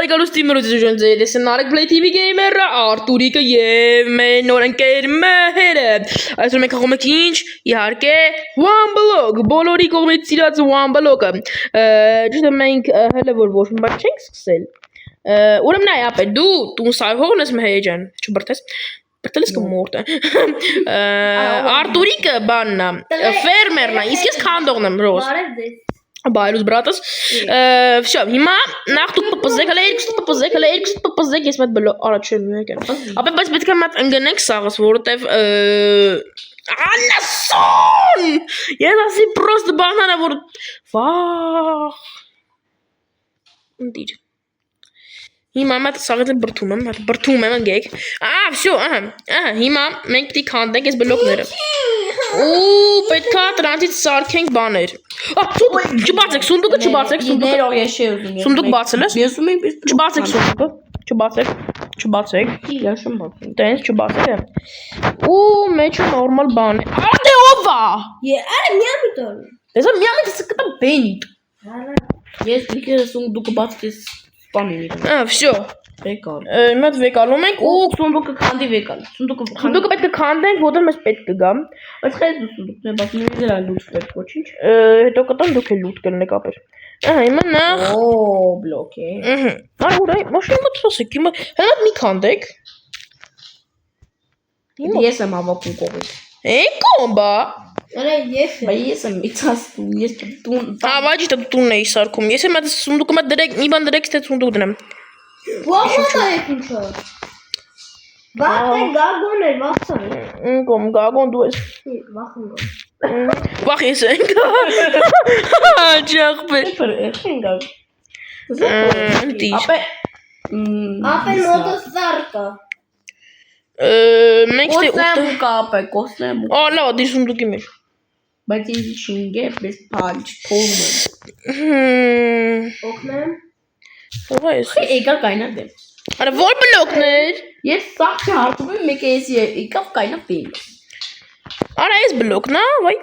Բարեկալուս թիմերոջություն ձեր ես Նարեկ Play TV Gamer-ը, Արտուրիկը եւ մեր նոր ընկեր Մհերը։ Այսօր մենք խաղում ենք ինչ, իհարկե, One Block, բոլորի կողմից սիրած One Block-ը։ Ճիշտը մենք հələ որ ոչ մի բան չենք սկսել։ Ուրեմն այ ապե դու սարքողն ես Մհեր ջան, չբրտես։ Բրտելես կմորտը։ Արտուրիկը բանն է, ֆերմերն է, իսկ ես քանդողն եմ, Ռոզ։ Բարոս բրատս, всё, հիմա նախ դուք պպզեք, հələ երկուստ պպզեք, ես մեծ բլո առաջ եմ եկել։ Ապա բայց պետք է մատ ընկնենք սաղս, որովհետև անասուն։ Ես ասի պրոստը բանանա, որ վախ։ Ընտիր։ Հիմա մատ սաղից բրթում եմ ընկեք։ Всё, հիմա մենք պիտի քանդենք այս բլոկները։ Ու պետքա դրանից սարքենք բաներ։ Չբացեք, սունդուկը չբացեք, սունդուկ բացել ես։ Ես ում եմ Չբացեք սունդուկը, չբացեք։ Ես եմ բացել։ Տենց չբացեք։ Ու մեջը նորմալ բան է։ Դե ով է։ Արա միամիտոն։ Դες միամիտ սկտա բենիտ։ Ես դիքը սունդուկը բացես սպանին։ Всё։ Վեկալ։ Մենք վեկալում ենք ու սունդուկը քանդի վեկալ։ սունդուկը պետք է քանդենք, որտեղ մեզ պետք կգա։ Բայց խես դու սունդուկն է բացում, ես էլ լուտ պետք ոչինչ։ Հետո կտամ դուք էլ լուտ կլնեք ապեր։ Հիմա նախ բլոկ է։ Այ ուր մաշինը մտածեք, հիմա հենց մի քանդեք։ Ես եմ հավաքում կողից։ Կոմբա։ Արա ես եմ իցասում, ես տուն։ Ավաջի դու տունն էի սարքում։ Ես եմ այդ սունդուկը մտ դրեք, մի բան դրեք, թե սունդուկ դնեմ։ Ո՞ղա է ինչո՞։ Վախ գագոն է, վախցան։ Կոմ գագոն դու ես։ Վախ ես ենք։ Ջախբե։ Խենգավ։ Ընտի։ Ապե մոտոսարկա։ Մենք դե Կոսնեմ։ Լավ, դի սունդուկի մեջ։ Բայց ինձ չինգե, պես պանչ, փողում եմ։ Օգնեմ։ Ո՞վ ես։ Եկալ կայնա դեմ։ Արա որ բլոկներ։ Ես սաղ չհարդում եմ, մեկ էսի եկավ կայնա դեմ։ Արա ես բլոկն է, վայ։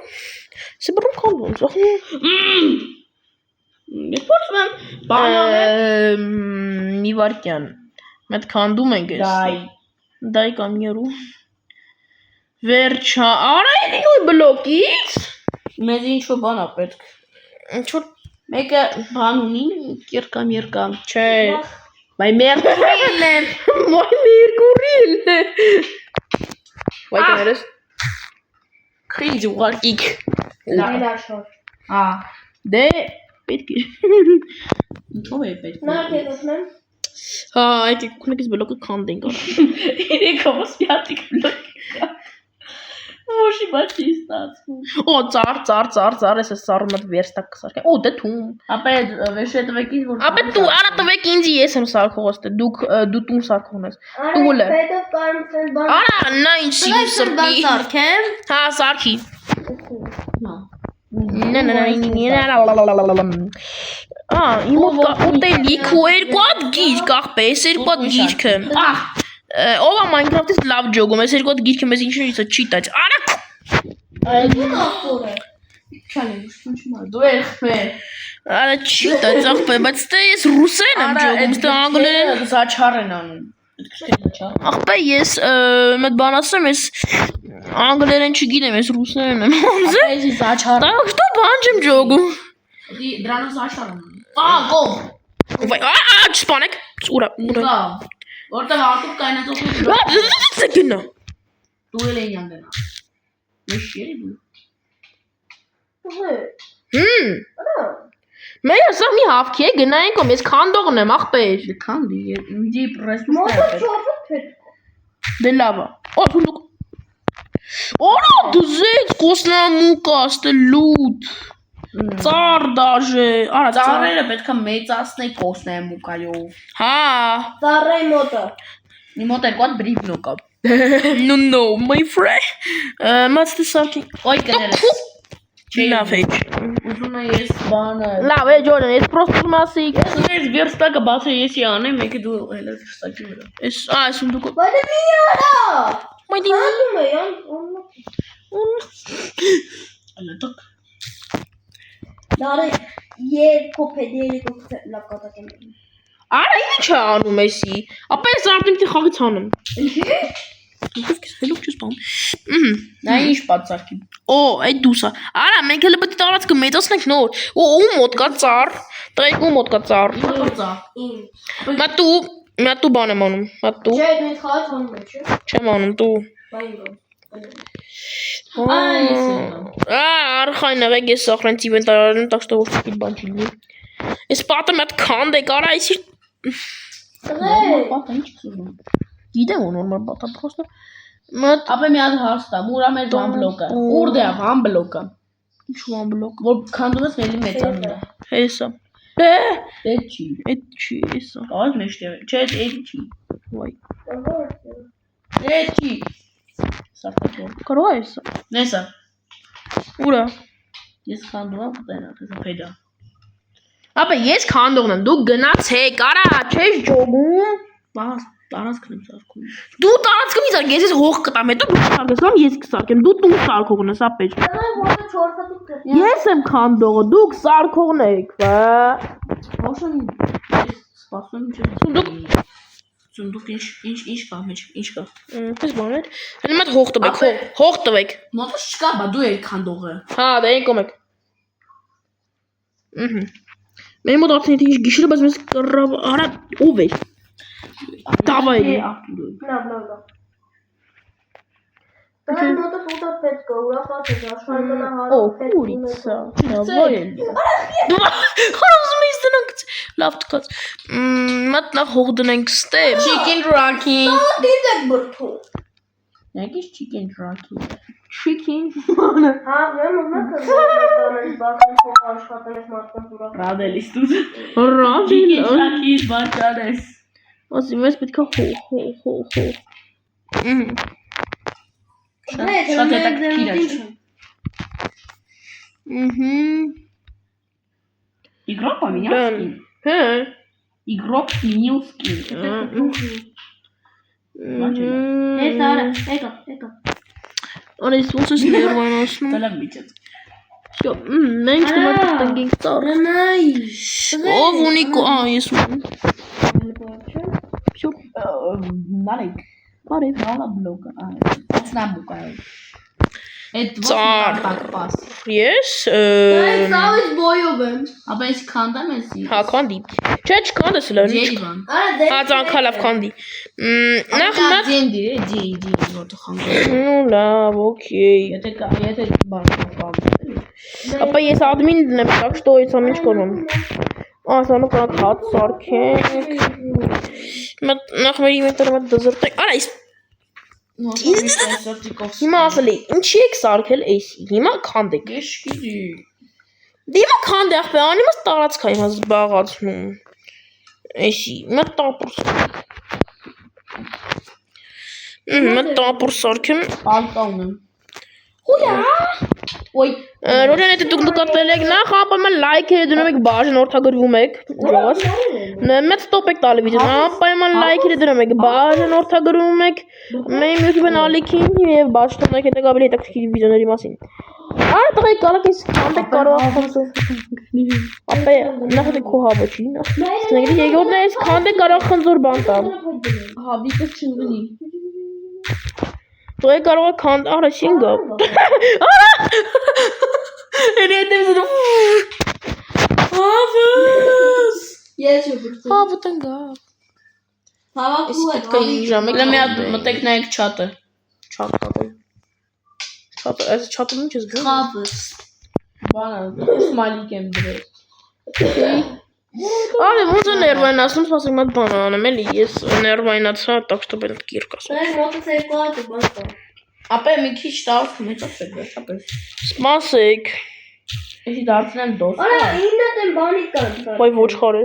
Սա բռում քանդում ծախ։ Ես փորձում եմ բանալ մի վարքյան։ Մետ քանդում ենք ես։ Դայ կամ երու։ Վերջա, արա էլի նույն բլոկից։ Մեզ ինչ-որ բան է պետք։ Ինչ-որ մեկը բան ունի, երկամ։ Չէ։ Բայ մերկուրիլն է։ Մերկուրիլն է։ Վայ կներես։ Քիչ ուղարկիկ։ Լաշոր։ Դե պետք է։ Ինչո՞վ է պետք։ Այդ քունիկից բլոկը քանդենք արա։ Իրեկովս միատիկ բլոկ։ Ոչի բացի ստացվում։ Ծար, ես սարում եմ վերստակ կսարքեմ։ Դե թում։ Ապե վեշե տվեկից որ։ Ապե դու արա տվեք ինձ ես եմ սարքողս, դու տուն սարքողն ես։ Տուլը։ Պետք կարում ես բան։ Արա նա ինչ սրտի։ Սարքեմ։ Հա, սարքի։ Իմոտ ուտելիք ու երկու հատ գիրք, աղբես, երկու հատ գիրքը։ Ով է Minecraft-ից լավ ջոգում, ես երկու հատ գիրքը մեզ ինչ-ինչ չի տաց։ Արա։ Այդու ախոր է։ Չանեմ, ոչ դու ես խմեր։ Արա չի տաց աղբե, բայց դե ես ռուսերեն եմ ջոգում, դե անգլերեն զաչար են անում։ Աղբե ես մեծ բան ասեմ, ես անգլերեն չգիտեմ, ես ռուսերեն եմ ասում։ Այս զաչար։ Դա что բան չեմ ջոգում։ Դրանով զաչար եմ։ Կոմ։ Վայ, չսպանեք։ Ուրա։ Որտեղ արտուկ կայնացող Գնա։ դու էլ են յանդենա։ Միշերի դու։ Մեր ասա մի հավքի է գնայինք ում, ես քանդողն եմ, աղբեր։ Քանդի, ինձի պրեսնուս Դե լավա։ Սունդուկ։ Արա դզեց կոսնամուկա, ստե լուտ։ Ծար դաժե։ Արա ծառերը պետքա մեծացնեի կոսնամուկայով։ Հա։ Ծառայի մոտը։ Մի մոտ երկու հատ բրիվնո կա։ No, my friend։ Մած դե սարքի։ Ոյ կներես։ Լավ է։ Ուզում եմ ես բանը։ Լավ է ջորան, ես պրոստը մասի։ Ես վերստակը բացը եսի անեմ, մեկը դու հելա վերստակի վրա։ Այս սունդուկը։ Բայց մի արա։ Մայդի։ Անում է, Ալատակ։ Դարե երկու փեդերի լավ կատակ եմ։ Արա ինչ է անում էսի։ Ապա ես արդեն պիտի խաղից անեմ։ Հելոք չես բան։ Նա ինչ պատասխան։ Օ, այդ դուսա։ Արա մենք հələ պետք է տարածքը մեծացնենք նոր։ Ու մոտ կա ծառ։ Տղեկ ու մոտ կա ծառ։ Մատու բան եմ անում։ Մատու։ Չէ, մենք խաղաց անում ենք, չէ։ Չեմ անում դու։ Արխայն եղեք ես սախրենց ինվենտարարում, так что ոչ պիտի բան չի լինի։ Ես պատը մատ քանդ եք, արա այսի։ Պատը ինչ կսուզում։ Գիտեմ ու նորմալ պատը պրոստը։ Ապա մի հատ հարց տամ, ուրա մեր վան բլոկը։ Ուր է վան բլոկը։ Ինչ վան բլոկ։ Որ քանդում ես ելի մեծանում է։ Հեսա։ Այդ չի։ Այդ չի հեսա։ Այս մեջտեղ։ Չէ, այդ չի։ Վայ։ Այդ չի։ Սարտակո։ Կարող է հեսա։ Նեսա։ Ուրա։ Ես քանդում եմ տենա, հեսա փեդա։ Ապա ես քանդողն եմ, դու գնացեք, արա, չես ջոգում։ Բաս, տարածքն եմ սարքում։ Դու տարածքը մի սարք, ես հող կտամ, հետո դու սարքես, ես կսարքեմ, դու տուն սարքողն ես, ապեջ։ Ես եմ քանդողը, դուք սարքողն եք, Բաշան սպասում չէ։ Սունդուկ ինչ կա մեջ, ինչ կա։ Պես բան էր, հենց մատ հող տվեք, հող տվեք։ Մոտը չկա, բա դու ես քանդողը։ Հա, դա են կոմեք։ Մեր մոտ արդեն ինչ գիշերը, բայց մեզ կռավ, արա, ով էր։ Դավայ։ Դրանց մոտը ֆոտո պետք է ուրախած է աշխարհը Օ, կուրիցա։ Դավայ։ Խորոզ մեզ դնանք լավ տկած։ Մատնա հող դնենք ստե։ Chicken Rocky։ դիտ է բրթու։ Նայեք chicken Rocky։ Chicken։ Հա, ուրեմն ո՞նց է կանանց բախան փող աշխատանք մարդկանց ուրախ։ Ռադելիս դու։ Ռադել։ Chicken Rocky բաճարես։ Ասի մեզ պետք է հող։ Շատ հետաքրքիր է։ Игрок поменялся. Հա։ Игрок сменил скин. Էս արա, եկա։ Արես ոնց ես ներվան ասնում։ Տալավ միջած։ Շո, մենք դեռ տնգենք ծառ։ Ռնայ։ Ով ունի ես ունեմ։ Շո, Նարեկ։ բարև։ Նալա բլոկը։ Սնամուկա։ Այդ Ծառ։ պաս։ Ես Այս սավից բոյով եմ։ Ապա ես քանդամ ես։ հա քանդի։ Չէ, չքանդես լավ։ Ջերիվան։ Արա դե։ Հա ցանկալավ քանդի։ Նախ մատ Դենդի, դի ոտը քանդում։ Ну լավ, օքեյ։ Եթե բան կապ։ Ապա ես admin-ն եմ, так что я сам ինչ կորում։ Ասա նո կա հատ սարքենք։ Նախ մեր ինվենտարը մտ դզրտենք։ Արա ის Հիմա ասելի, ինչի եք սարքել էսի։ Հիմա քանդեք։ Ես գիտի։ Դիմա քանդի ախպե, անիմաս տարածքա հիմա զբաղացնում։ Էսի, մտ տապուր։ Մտ տապուր սարքեմ։ Պալկա ունեմ։ Հույա։ Ոյ, Ռոջան եթե դուք նկատել եք նախ ապա լայքերը դնում եք բաժան որդագրվում եք ջոս մեծ ստոպ եք տալի վիդեոն ապա լայքերը դնում եք բաժան որդագրվում եք մեր YouTube-ն ալիքին եւ բաժանում եք հետագա ավելի հետաքրքիր վիդեոների մասին Արա տղեկ կարակ ես քանդեք կարող ապա նախ դե քո հավը չի նայեք եկողն ես քանդեք կարող խնձոր բան տամ հավիկը չընկնի։ Դու կարող ես քանդ արա շինգա Արա Էնեդեմ զու Հավս Ես եմ բրթու։ Հավը տնգա Հավաքու է։ Պետք է իժամ եք Լա մի հատ մտեք նայեք չաթը։ Չատը, այս չատը ինչ ես գնում Խավս։ Բանը, սմալիկ եմ դրել։ Արի ոնց է ներվային ասում, սպասեք մատ բան անեմ էլի, ես ներվայնացա, так что պետք է կիրք ասում Այս մոտս երկու հատ է բան կա։ Ապա մի քիչ տարածք մեծացեք, վերջապես։ Սպասեք, Էսի դարձնեմ դոս։ Արա 9-ը դեմ բանի կան։ վայ ոչխար է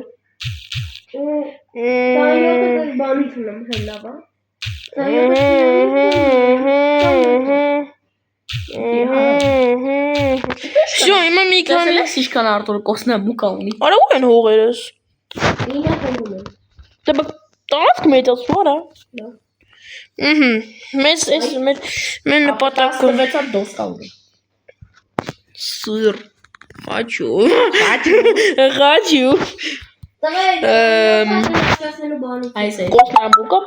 27-ը բանից ունեմ հելավա։ Всё, հիմա մի քանի Տեսել եք ինչքան Արտուրը կոսնամուկա ունի։ Արա ու են հողերս 9-ը ունեմ։ Դե տարածք մեծացու արա Մեզ էս մեր նպատակը 16 հատ դոս կա ունի։ Սыр Хочу Хочу Այս է։ Կոսմամուկա։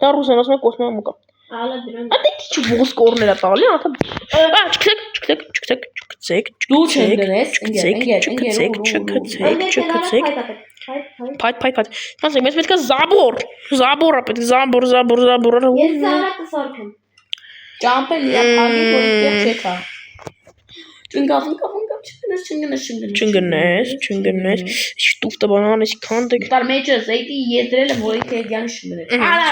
Դա ռուսերեն ասում է կոսմամուկա։ Ատե քիչ ոսկ կորներ է տալի, աթա։ Չկցեք։ Դու չընկնես, Փայտ։ Մասը մեզ պետք է զաբոր։ Զաբորա պետք զաբոր։ Ես զարակը սարքեմ։ Ճամպել իա փագի որ ինքեր չեկա։ Չնգավ, Չընկնես։ Շտուֆտը բանանես քանդեք։ Դար մեջը զեյտի եզրել եմ որ ինքը գյան շնգնել։ Արա։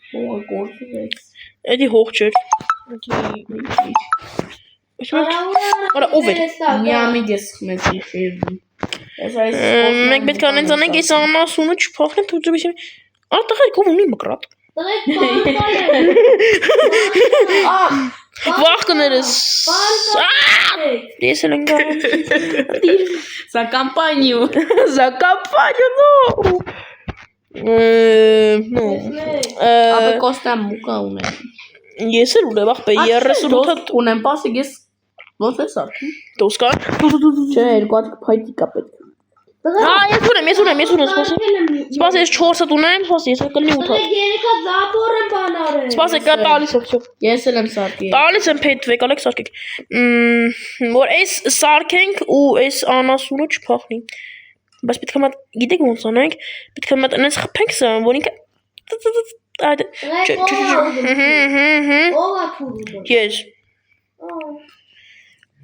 Ո գործում ես։ Էդի հող չէր։ Արա ով է։ Միամի դես խմեցի խերդի։ Մենք պետք է անենց անենք այս անասունը չփոխեն թույլ եմ։ Արա տղայք ով ունի մկրատ։ Վախ կներես։ Ես էլ ընկա։ Սա կամպանիու։ За компанию, ну. Ապա կոստամ մուկա ունեմ։ Ես էլ ունեմ ախպե 38 ունեմ, պասիկ ես ոնց է սարքում։ դոսկա։ Չէ, երկու հատ փայտի կա պետք։ Ես ունեմ, սպասի ես 4 հատ ունեմ, սպասի ես կլինի 8 հատ։ Երեկա զաբոր եմ բանարել։ Սպասի կա տալիս եմ, всё։ Ես էլ եմ սարքի։ Տալիս եմ փեթվեք, ալեք սարքեք։ Որ այս սարքենք ու այս անասունը չփախնի։ Բայց պետք է մատ գիտեք ոնց անենք, պետք է մատ այնպես խփենք սա, որ ինքը այդ Ո՞վ է թուրը։ Ես։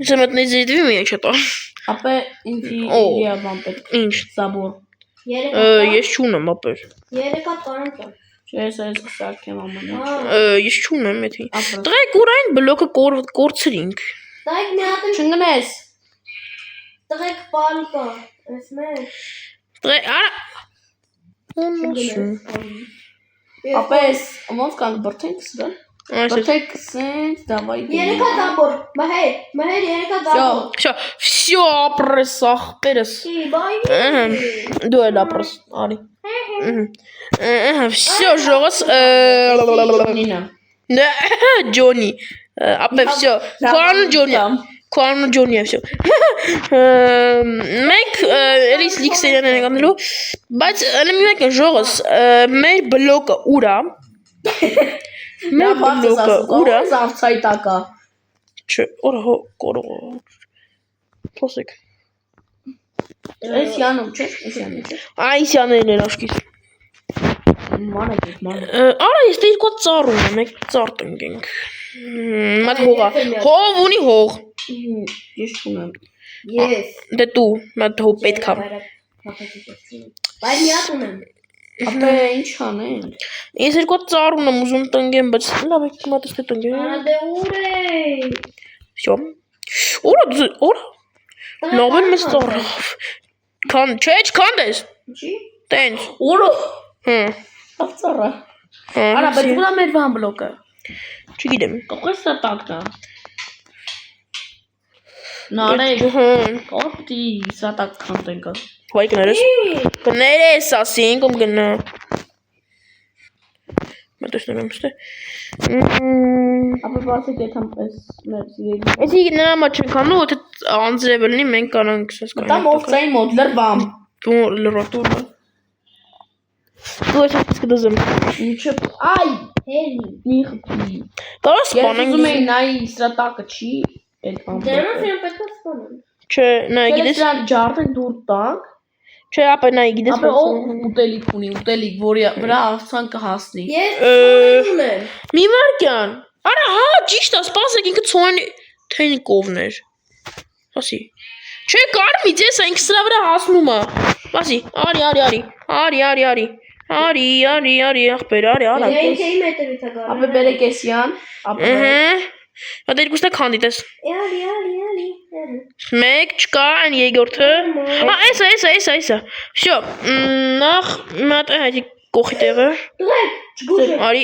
Ես մտնի զիդվի մի չտա։ Ապա ինձի իա բան պետք։ Ինչ։ Զաբոր։ Ես չունեմ ապեր։ Երեկա տանեմ տան։ Չէ, ես սարքեմ ամենը։ Ես չունեմ էդի։ Տղայք ուր այն բլոկը կորցրինք։ Տայք մի հատ Չընկնես։ տղեկ պալի կա։ Ես մեր։ Տղայք արա։ Ապա ես ոնց կան բրթենք սա։ Բրթենք սենց, դավայ։ Երեկա զաբոր։ Մհեր երեկա զաբոր։ Всё, ապրես ախպերս։ Բայ։ Դու էլ ապրես, արի։ Всё, ժողս Նինա։ Ջոնի։ Ապե всё, Քան Ջոնի է всё։ Մենք էլիս լիքսերյան ենք անելու, բայց մի մեկ ժողս, մեր բլոկը ուր է։ Մեր բլոկը ուր է։ Զարցայի տակա։ Չէ, օրա հո կորող։ Փոսեք։ Այս յանում չէ, այս յանում չէ։ Այս յաներն են աշկիս։ Մանա։ Արա ես դե երկու ծառ ունեմ, մեկ ծառ տնկենք։ Մատ հողա։ Հող ունի հող։ Ես չունեմ։ Ես։ Դե դու, մատ հող պետք է։ Բայ մի հատ ունեմ։ Ապա ինչ անենք։ Ես երկու ծառ ունեմ ուզում տնկեմ, բայց լավ է մատս դե տնկեմ։ Արա դե ուր է։ Всё։ Օրա։ Նոբել մեծ ծառ։ Քան, չէ, չքանդես։ Ինչի։ Տենց։ Օրը։ Արա, Ավծառա։ Արա, բայց ուրա մեր բան բլոկը։ չգիտեմ։ Կողես սա տակնա։ Նարեկ։ Կորտի սա տակ քանդենք։ Վայ կներես։ Կներես ասինք ում գնա։ Մտածում եմ ստե։ Ապա բացեք այդ համպես մեր սիրելի։ Էսի նրա մաչ չքանու, թե անձրև լինի մենք կանանք սես Դա մովցայի մոտ լրբամ։ Դու լրատուր։ Դու ես կդզեմ։ Ինչը այ Հերի։ մի խփի։ Կարո՞ղ Ես սպանենք։ ուզում եմ նայ սրա տակը չի այդ բան։ Դրանց եմ պետք է սպանեմ։ Չէ, նայ գիտես։ Գիտես դրան ջարդեն դուր տանք։ Չէ, ապա նայ գիտես։ Ապա ով ուտելիք ունի, ուտելիք, որի վրա աղցան կհասնի։ Ես ունեմ։ Մի վարքյան։ Արա, հա, ճիշտ է, սպասեք ինքը ցոն թենիկովներ։ Ասի։ Չէ, կարմից էս ինքը սրա վրա հասնում է։ Ասի, արի։ Ախպեր, արի, արա։ Ենքեի մետրից է գարը։ Ապա բերեք էսյան, ապա Դա երկուսն է քանդի տես։ Ալի։ 1 չկա, այն երկրորդը։ Էսա։ Всё, նախ մատ այդի կողի տեղը։ Դուք չգուշ։ Արի։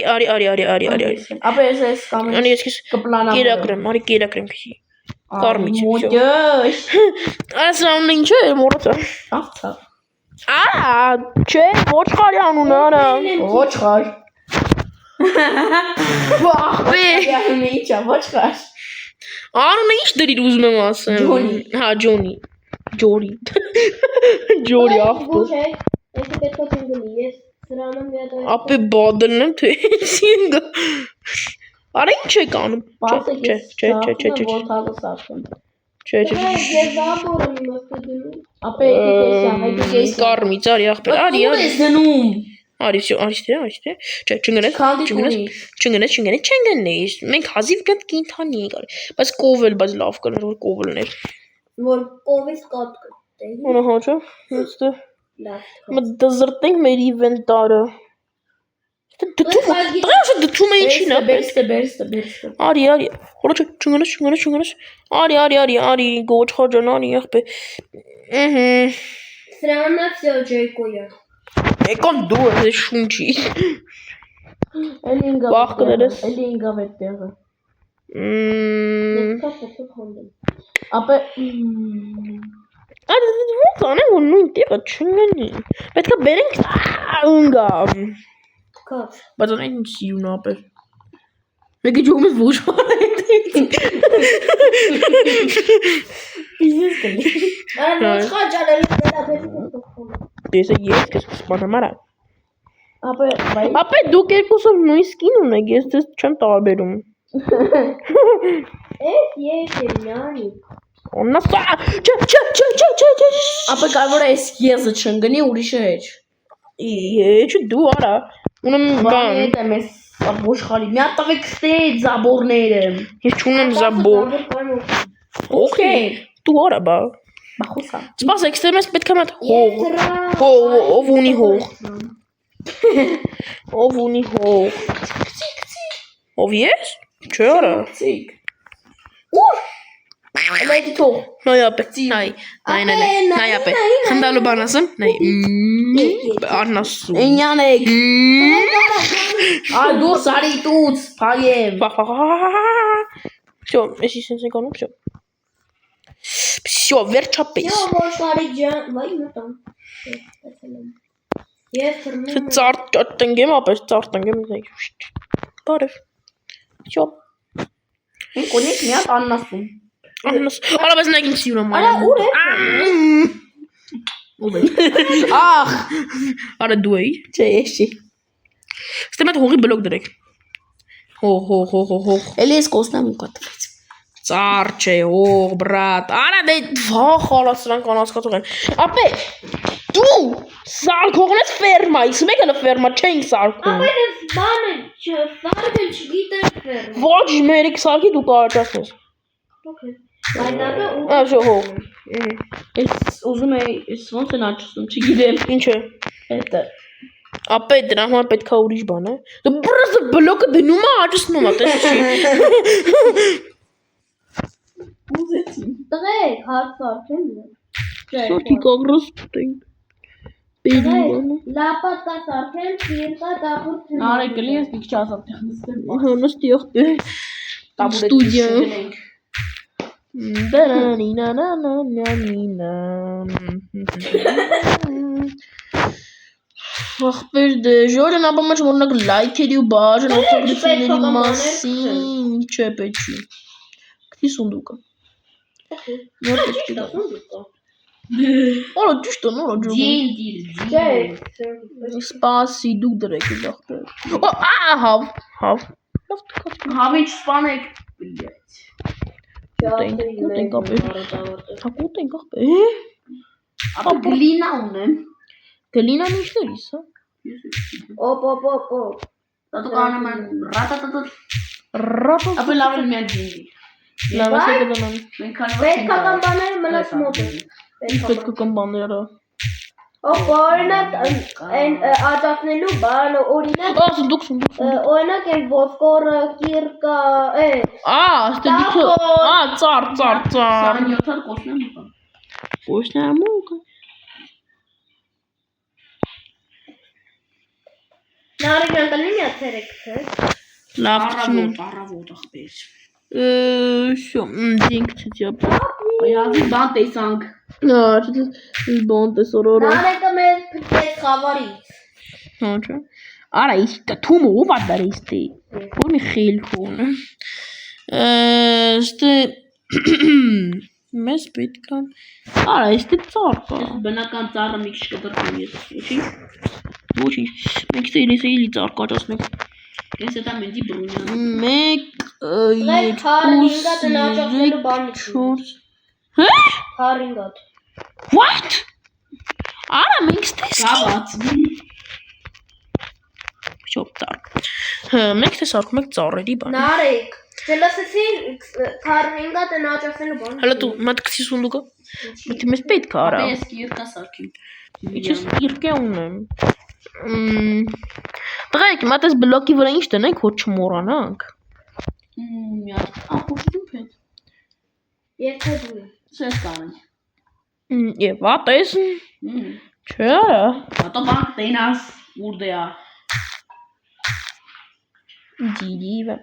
Ապա ես կամ Անի ես կերակրեմ, արի կերակրեմ քիչ։ Կարմիչ։ Մոդյոշ։ Ասանն ինչ է, մորացա։ Աղցա։ Արա, չէ, ոչխարի անունը, արա։ Ոչխար։ Վախվի։ Յահունի ինչա, ոչխար։ Անունը ինչ դրիր ուզում եմ ասեմ։ Ջոնի։ Հա, Ջոնի։ Ջորի։ Ջորի աղբոր։ Ոչ է, այսը պետք է չընկնի, ես սրանը մի հատ Ապե բադրն եմ թե ինգա։ Արա ինչ եք անում։ Չէ։ Որթալը սարքում։ Չէ։ Ես զաբորը մի մստի դնում։ Ապե էդիկեսիա, Կարմից արի աղբեր։ Արի։ Ես դնում։ Արի, արի։ Չէ, չընկնես։ Մենք հազիվ գտ կինթանի ենք արի։ Բայց կովել, բայց լավ կներ, որ կովելներ։ Որ կովից կատ կտեի։ Հոնա հոչը, հստը։ Լավ։ Մտ դզրտենք մեր իվենտարը։ Դթում է ինչին է։ Բերստը։ Արի։ Հորա չընկնես։ Արի, գոչ խաջան, արի աղբե։ Սրանա всё Ջեյկոյա։ Եկան դու ես շունչի։ Էլի Վախ կներես։ ինգավ այդ տեղը։ Կապը խոնդեմ։ Ապե Այդ ո՞նց անեմ որ նույն տեղը չընկնի։ Պետք է բերենք ունգա։ Կապ։ Բայց այն ինչ սիրուն ապեր։ Մեկի ջոմը ոչ մարդ։ Այո, խաչալը դեպի Դեսը ես կսպանամարա։ ապե Դուք երկուսով նույն սկին ունեք, ես դες չեմ տարբերում։ ես նանի։ Օնասա։ Չէ։ ապե կարող է այս եզը չընկնի ուրիշը հետ։ Չէ դու արա։ Ունեմ բան։ Այդ եմ ես ոչխարի։ Մի հատ տվեք ստե զաբորները։ Ես չունեմ զաբոր։ Okay։ Դու արա բա։ Բախոսա։ Սպասեք, ստեմես պետք է մատ հող։ Ով ունի հող։ Ով ունի հող։ Ով ես։ Չէ արա։ Ցիկ։ Ուր։ Լայդի թող։ Նայ ապե։ Նայ ապե։ Խնդալու բան ասեմ։ Նայ։ Արնասու։ Էնյանեք։ Այ դուրս արի տուց, փայեմ։ Всё, ես sense եկանում, всё։ Всё, վերջապես։ Ոչխարի ջան, վայ մտամ։ Ես թռնում։ Ծարտենգեմ ապեր, ծարտենգեմ։ Բարև։ Всё։ Կոնիկ մի հատ աննասում։ Արա բայց նայ ինչ սիրում եմ։ Արա ուր է։ Ախ, Արա դու էի։ չէ, ես չի։ Ստեմատ հողի բլոկ դրեք։ Հող։ Էլի ես կոսնամ ու կատվեց։ Ծար չէ, հող, բրատ։ Արա դե վախ արա սրանք անհասկացող են։ Ապե դու սարքողն ես ֆերմա, իսկ մեկը ֆերմա չէին սարքում։ Ապա ես բանը չսարքը չգիտեմ ֆերմ։ Ոչ, մերիկ սարքի դու կարճացնես։ Okay։ Բայդակը ու Այո, հող։ Ես ուզում եի, ես ոնց են աչուսում, չգիտեմ։ Ինչ է։ Հետը։ Ապե դրա համար պետք է ուրիշ բան է։ Դու բրսը բլոկը դնում է, աճեցնում է, տես չի։ Ուզեցի։ տղեկ հարց սարքեն։ Շոթի կագրոս տենք։ Բերիվանը։ Լապատա սարքեն, սիրտա դապուր թնի։ Նարեկ էլի ես մի քիչ ազատ նստեմ։ Նստի ախպեր։ Ստուդիա։ Ախպեր դե ժորեն ապա մեջ մորնակ լայքերի ու բաժն օգտագործությունների մասին չէ պետքի։ Քթի սունդուկը։ Նոր պետքի դա։ Օլա ճիշտ է, նորա ջոմ։ Չէ։ Սպասի դուք դրեք այդ ախպեր։ Հավ։ Հավիչ սպանեք։ Կուտենք ապեր։ Հա կուտենք ապեր։ Ապա գլինա ունեմ։ Գլինան ինչներիս, հա։ Օպ։ Դա դու կանեմ ռատատատ։ Ռապա։ Ապա լավ էլ մի հատ ջինգի։ Լավ է դրանան։ Մենք քան Պետք է կամբաները մնաց մոտ։ Պետք է կամբաները։ Օրինակ այն աջակնելու բանը օրինակ Սունդուկ։ օրինակ այն ոսկորը կիրկա Ստեդիքը։ Ծար։ Սարան 7 հատ կոսնեմ ուտա։ Կոշնամուկ։ Նարեգան կլինի մի հատ թերեք թե։ Լավ ծնում։ Առավոտ ախպեր։ Շո, դինք չճապ։ Բայազի բան տեսանք։ Բոն տեսորորը։ Նարեկը մեր փտեց խավարից։ Հա։ Արա իսկ թումը ով ադարիստի։ Որ մի խիլ քոն։ Ստե Մեզ պետք է։ Արա, այստե ծառ կա։ Բնական ծառը մի քիչ կտրկում ես։ Ոչինչ։ Մենք ստերես էլի ծառ կաճացնենք։ Ես դա մենտի բրունյան։ 5 հատ տնաճախելու բանի 4 Հա? 5 հատ What? Արա, մենք ստես։ Գավաց։ Շոկ ծառ։ Հա, մենք ստես արքում ենք ծառերի բան։ Նարեկ Չելասեցի 5 հատ տնաճախելու բանի Հələ դու մտքսի սունդուկը։ Մտի մեզ պետք է արա։ Ես երկա սարքիմ։ Իչս երկե ունեմ։ Տղայք, մատես բլոկի վրա ինչ տնենք, որ չմոռանանք։ Մի հատ ախուշտում հետ։ Եթե դու Սես կանենք։ Եվ ատես։ Չէ արա։ Հատո բանկ տենաս ուրդեա։ Դիրիվը։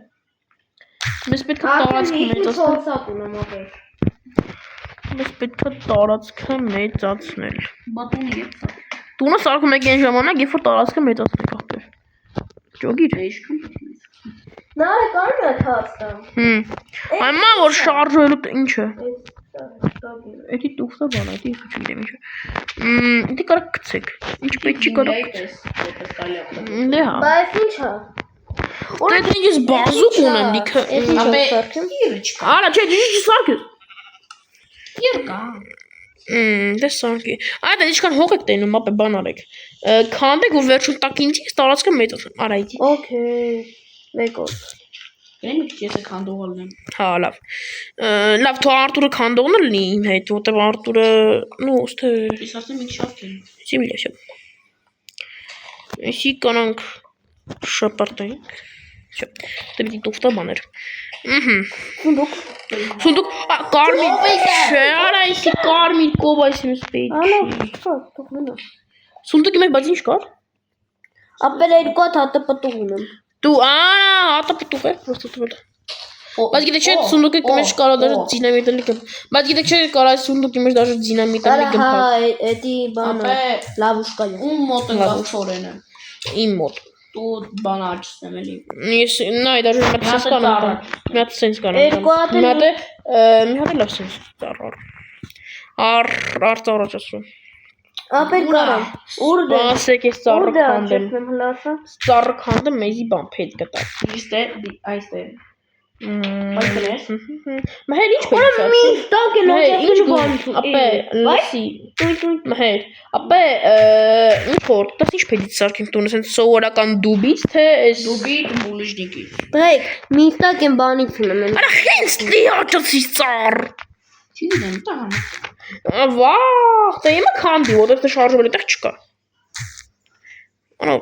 Մեզ պետք է տարածքը մեծացնել։ Մեզ պետք է տարածքը մեծացնել։ Բատունի եփ։ Տունը սարքում եք այն ժամանակ, երբ որ տարածքը մեծացնեք ախպեր։ Ճոգիր։ Էշքան։ Նարեկ արում է թացտա Այմա որ շարժվելու ինչ է։ Էդի տուղսա բան, էդի չգիտեմ ինչ է։ Էդի կարա կցեք։ Ինչ պետք չի կարա։ Դե հա։ Բայց ինչ է Դե ես բազուկ ունեմ լիքը։ Ապե իրիչկա։ Արա, չէ, դու ինչ սարքես։ Երկա։ Դե սարքի։ Այդ ինչքան հող եք տենում, ապե բան արեք։ Քանդեք որ վերջում տակ ինչի տարածքը մեծացնեմ։ Արա իդի։ Okay Մեկոտ Գնի ես քանդողալ եմ։ Հա, լավ։ Լավ, թող Արտուրը քանդողն լինի իմ հետ, որտեղ Արտուրը, նո, ոստե։ Ես ասեմ ինչ շապքեն։ Սիմիլյացիա։ Էսի կանանք շապարտենք։ Շա։ Դե մի տուֆտա բաներ։ Սունդուկ, կարմիր, չէ, արա էսի կարմիր կով այսի մեզ պետք։ Ալա, թող մնա Սունդուկի մեջ բայց ինչ կար։ Ապել 2 հատ հատը պտուղ ունեմ Դու, հատը պտուղ է, պրոստը տվել։ Բայց գիտեք չէ, սունդուկի մեջ կարա դաժը դինամիտ էլի գմ։ Բայց գիտեք չէ, կարա սունդուկի մեջ դաժը դինամիտ էլի գմ։ Հա, էդի բանը լավուշկա է Ում մոտ է գավթորենը։ Իմ մոտ։ Դու բան աճսնեմ էլի։ Ես նայ դաժը մի հատ կանամ։ Մի հատ սենս կանամ։ Մի հատ լավ սենս ծառար։ Արծառաճասրում։ Ապել կարամ Ուրդ է Ասեք ես ծառը քանդեմ։ հլասա Ծառը քանդեմ մեզի բան պետք կտա։ Իստե, այստե։ Բայց դες։ Մհեր ինչ պետք է։ Մի տակ է Ինչ նոճացնելու բան ապե լսի։ Մհեր, ապե ինչ որ, դες ինչ պետք է սարքենք տունը, սենց սովորական դուբից թե էս Դուբի բուլիժնիկի։ Դրեք, մի տակ եմ բանից ունեմ Արա հենց լիաճացի ծառ։ Չի դեմ տան։ Վախ, դա իմը քանդի, որտեղ դե շարժվելու տեղ չկա։ Անո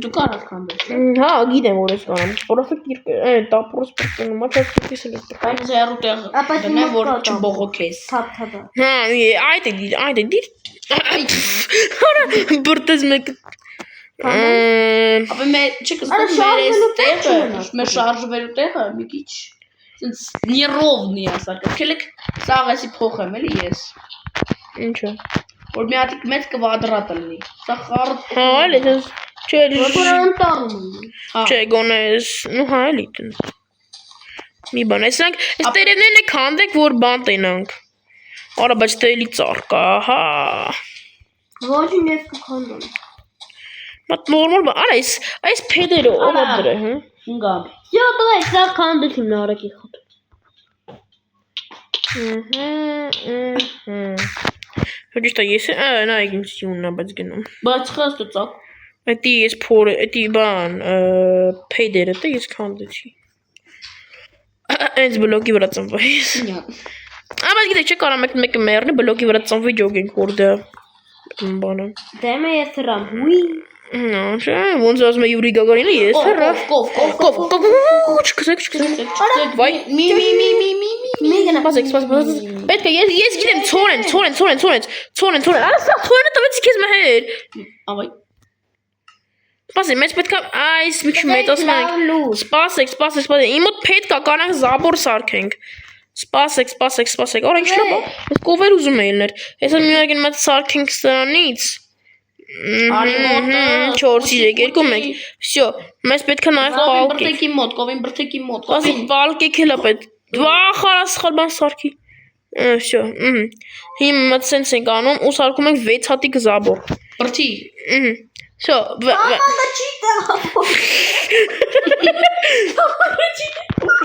Դու կարաս քանդես։ Հա, գիտեմ որ ես կանամ։ Որովհետեւ տապրոս պետք մաչած կիսել է։ Բայց զերու տեղ դնեմ որ չբողոքես։ Թափ Հա, այդ է դիր։ Արա, բրտես մեկ։ Ապա მე չկսկում մեր տեղը, մեր շարժվելու տեղը մի քիչ Սենց նիրովնի ասարկը, կելեք սաղ էսի փոխեմ էլի ես Ինչը Որ մի հատիկ մեծ կվադրատ լինի Սա խարդ Հա, էլի ես Չէ, Չէ գոնե ես Նու հա, էլի Մի բան, ես տերևներն է քանդեք, որ բան տենանք Արա, բայց դա էլի ծառ կա, հա Ոչին ես կքանդեմ Մատ նորմալ բան, արա, այս փեդերը ով է դրե, հա Ընգամ Յո, տղայք, սա քանդեցիմ նարեկի խոտ Հոջիշտա ես նայեք ինչ սյունն է բայց գնում Բայց խաստ ու ծակ Էդի ես փորը, էդի բան փեդերը տե ես քանդեցի Այս բլոկի վրա ծնվա ես Բայց գիտեք չէ կարա մեկը մեռնի բլոկի վրա ծնվի ջոգենք որ դա բանը Դեմը ես հրամ, հույի Նո, չէ, ոնց ասում է Յուրի Գագարինը ես հրա Կով չկսեք Վայ Մի Սպասեք Պետք է ես գիտեմ ցորեն Արա սա ցորենը տվեցի քեզ մհեր Ավայ Սպասեք մեծ պետք է այս մի քիչ մեծացնենք Սպասեք Իմ մոտ պետք է կանանք զաբոր սարքենք Սպասեք Արա ինչ լավ Ես կովեր ուզում էի լներ Հեսա մի ագեն մեծ սարքենք սրանից Արի մոտը 4-3 1 Всё, մեզ պետք է նաև պալկեք Կովին բրթեկի մոտ Պալկեք հելա պետք Վախ արա սխալ բան սարքի Всё, հիմա սենց ենք անում ու սարքում ենք 6 հատիկ զաբոր։ Բրդի։ Всё,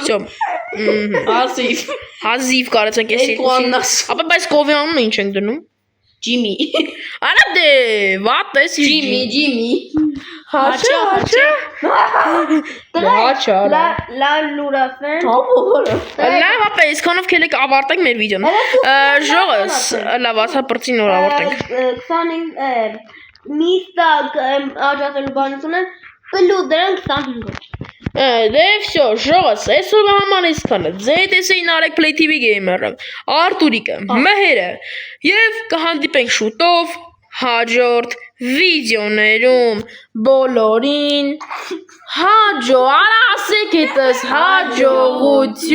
Всё։ Ասիվ։ Հազիվ կարեցենք էս Երկու աննաս։ Ապա բայց կովի անունը ինչ ենք դնում։ Ջիմի։ Արա դե, what is Ջիմի։ Հաչա։ Հաչա։ La լուրաֆեն։ Լավ, ապա այսքանով քելեք ավարտենք մեր վիդեոն։ Ժողս, լավ, ասա պրծին նոր ավարտենք։ 25 միստակ աջակցելու բանությունը պլու դրան 25 Դե всё, ժողս, այսօրվա համար այսքանը։ Ձեզ տեսեին Արեկ Play TV Gamer-ը, Արտուրիկը, Մհերը եւ կհանդիպենք շուտով հաջորդ վիդեոներում բոլորին հաջո, արա ասեք հետս հաջողություն